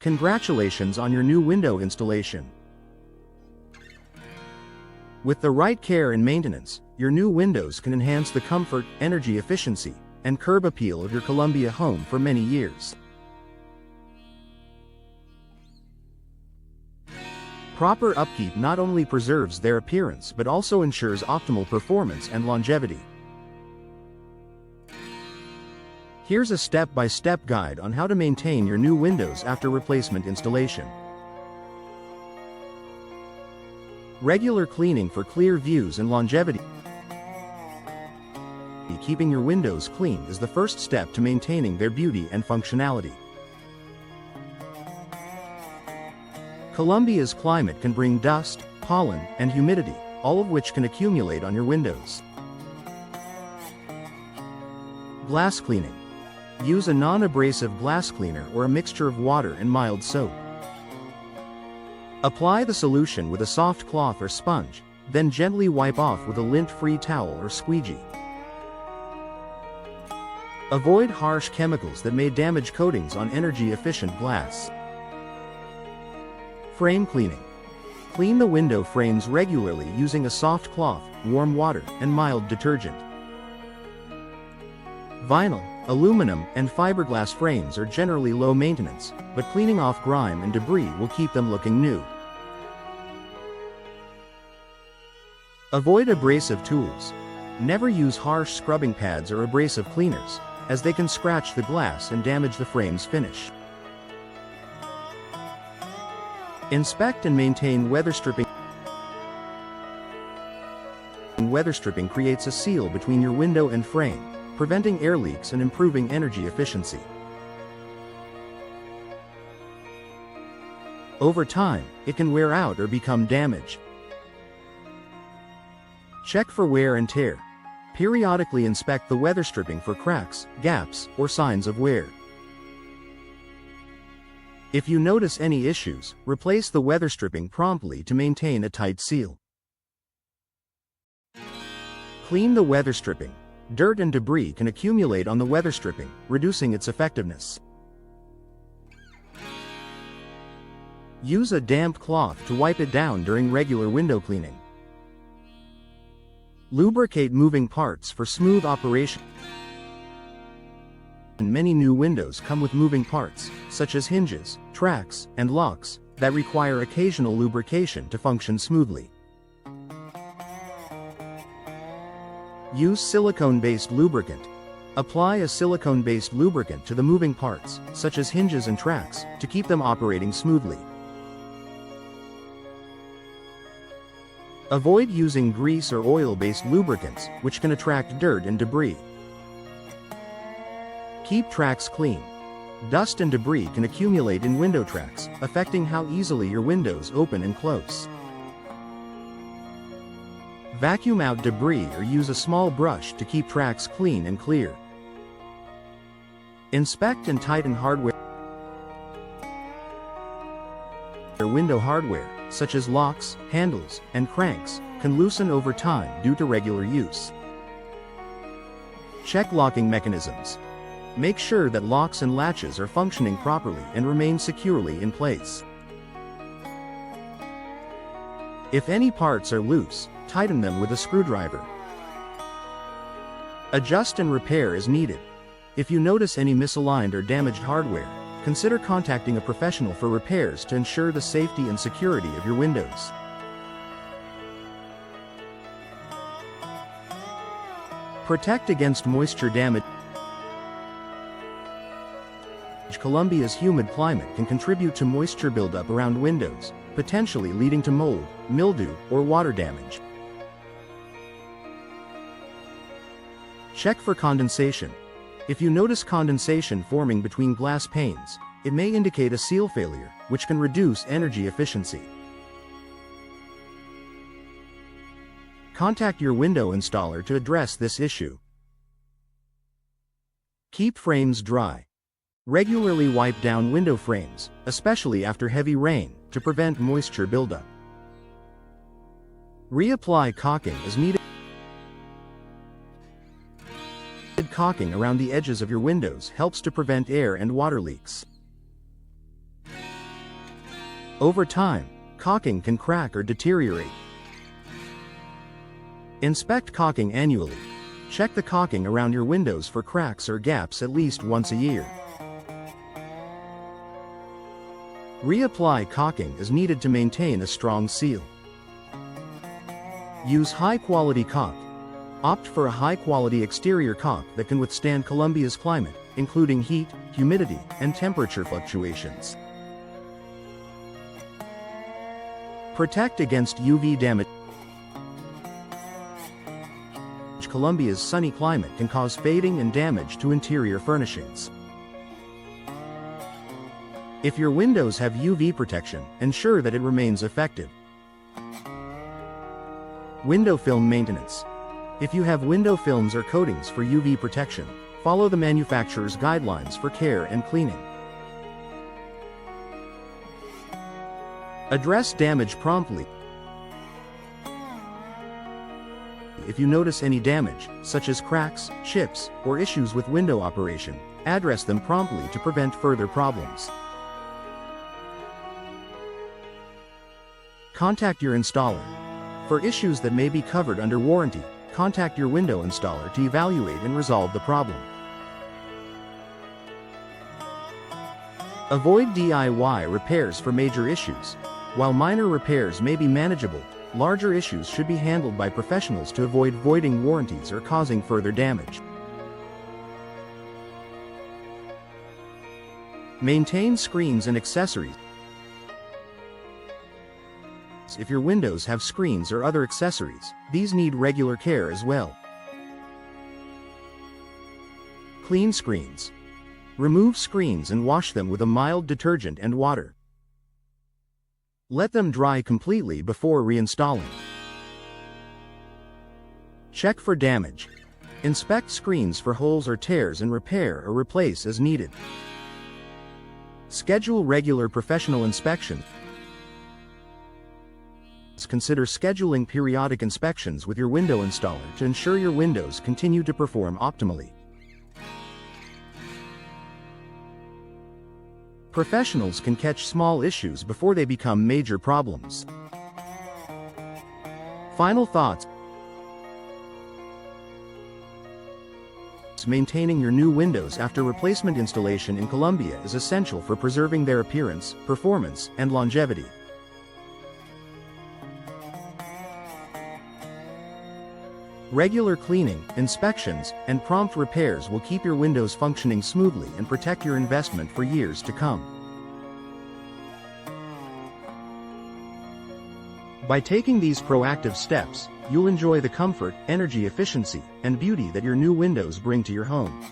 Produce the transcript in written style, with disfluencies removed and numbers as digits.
Congratulations on your new window installation. With the right care and maintenance, your new windows can enhance the comfort, energy efficiency, and curb appeal of your Columbia home for many years. Proper upkeep not only preserves their appearance but also ensures optimal performance and longevity. Here's a step-by-step guide on how to maintain your new windows after replacement installation. Regular cleaning for clear views and longevity. Keeping your windows clean is the first step to maintaining their beauty and functionality. Columbia's climate can bring dust, pollen, and humidity, all of which can accumulate on your windows. Glass cleaning. Use a non-abrasive glass cleaner or a mixture of water and mild soap. Apply the solution with a soft cloth or sponge, then gently wipe off with a lint-free towel or squeegee. Avoid harsh chemicals that may damage coatings on energy-efficient glass. Frame cleaning. Clean the window frames regularly using a soft cloth, warm water, and mild detergent. Vinyl, aluminum, and fiberglass frames are generally low maintenance, but cleaning off grime and debris will keep them looking new. Avoid abrasive tools. Never use harsh scrubbing pads or abrasive cleaners, as they can scratch the glass and damage the frame's finish. Inspect and maintain weather stripping. Weather stripping creates a seal between your window and frame, preventing air leaks and improving energy efficiency. Over time, it can wear out or become damaged. Check for wear and tear. Periodically inspect the weather stripping for cracks, gaps, or signs of wear. If you notice any issues, replace the weather stripping promptly to maintain a tight seal. Clean the weather stripping. Dirt and debris can accumulate on the weather stripping, reducing its effectiveness. Use a damp cloth to wipe it down during regular window cleaning. Lubricate moving parts for smooth operation. Many new windows come with moving parts, such as hinges, tracks, and locks, that require occasional lubrication to function smoothly. Use silicone-based lubricant. Apply a silicone-based lubricant to the moving parts, such as hinges and tracks, to keep them operating smoothly. Avoid using grease or oil-based lubricants, which can attract dirt and debris. Keep tracks clean. Dust and debris can accumulate in window tracks, affecting how easily your windows open and close. Vacuum out debris or use a small brush to keep tracks clean and clear. Inspect and tighten hardware. Window hardware, such as locks, handles, and cranks, can loosen over time due to regular use. Check locking mechanisms. Make sure that locks and latches are functioning properly and remain securely in place. If any parts are loose, tighten them with a screwdriver. Adjust and repair as needed. If you notice any misaligned or damaged hardware, consider contacting a professional for repairs to ensure the safety and security of your windows. Protect against moisture damage. Columbia's humid climate can contribute to moisture buildup around windows, potentially leading to mold, mildew, or water damage. Check for condensation. If you notice condensation forming between glass panes, it may indicate a seal failure, which can reduce energy efficiency. Contact your window installer to address this issue. Keep frames dry. Regularly wipe down window frames, especially after heavy rain, to prevent moisture buildup. Reapply caulking as needed. Caulking around the edges of your windows helps to prevent air and water leaks. Over time, caulking can crack or deteriorate. Inspect caulking annually. Check the caulking around your windows for cracks or gaps at least once a year. Reapply caulking as needed to maintain a strong seal. Use high-quality caulk. Opt for a high-quality exterior caulk that can withstand Colombia's climate, including heat, humidity, and temperature fluctuations. Protect against UV damage. Colombia's sunny climate can cause fading and damage to interior furnishings. If your windows have UV protection, ensure that it remains effective. Window film maintenance. If you have window films or coatings for UV protection, follow the manufacturer's guidelines for care and cleaning. Address damage promptly. If you notice any damage, such as cracks, chips, or issues with window operation, address them promptly to prevent further problems. Contact your installer. For issues that may be covered under warranty, contact your window installer to evaluate and resolve the problem. Avoid DIY repairs for major issues. While minor repairs may be manageable, larger issues should be handled by professionals to avoid voiding warranties or causing further damage. Maintain screens and accessories. If your windows have screens or other accessories, these need regular care as well. Clean screens. Remove screens and wash them with a mild detergent and water. Let them dry completely before reinstalling. Check for damage. Inspect screens for holes or tears and repair or replace as needed. Schedule regular professional inspections. Consider scheduling periodic inspections with your window installer to ensure your windows continue to perform optimally. Professionals can catch small issues before they become major problems. Final thoughts. Maintaining your new windows after replacement installation in Colombia is essential for preserving their appearance, performance, and longevity. Regular cleaning, inspections, and prompt repairs will keep your windows functioning smoothly and protect your investment for years to come. By taking these proactive steps, you'll enjoy the comfort, energy efficiency, and beauty that your new windows bring to your home.